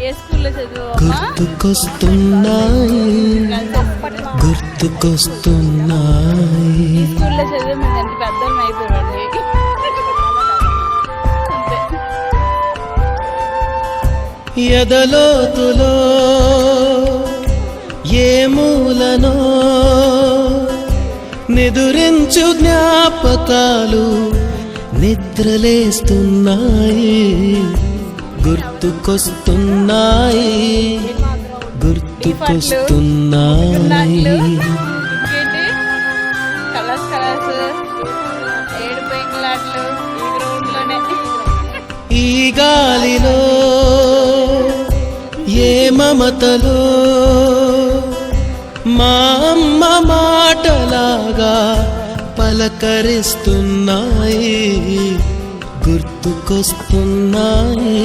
ఏ స్కూల్లో చదువు? గుర్తుకొస్తున్నాయి గుర్తుకొస్తున్నాయి. ఈ స్కూల్లో చదివి మేము ఎంత పెద్దలు అయిపోయామండి. ఎదలోతులో ఏ మూలనో నిదురించు జ్ఞాపకాలు నిద్రలేస్తున్నాయి గుర్తుకొస్తున్నాయి గుర్తుకొస్తున్నాయి. కలర్స్ కలర్స్ ఏడు పెంకులాట్లు ఈ గ్రౌండ్ లోనే. ఈ గాలిలో ఏ మమతలో మా అమ్మ మాటలాగా పలకరిస్తున్నాయి గుర్తుకొస్తున్నాయి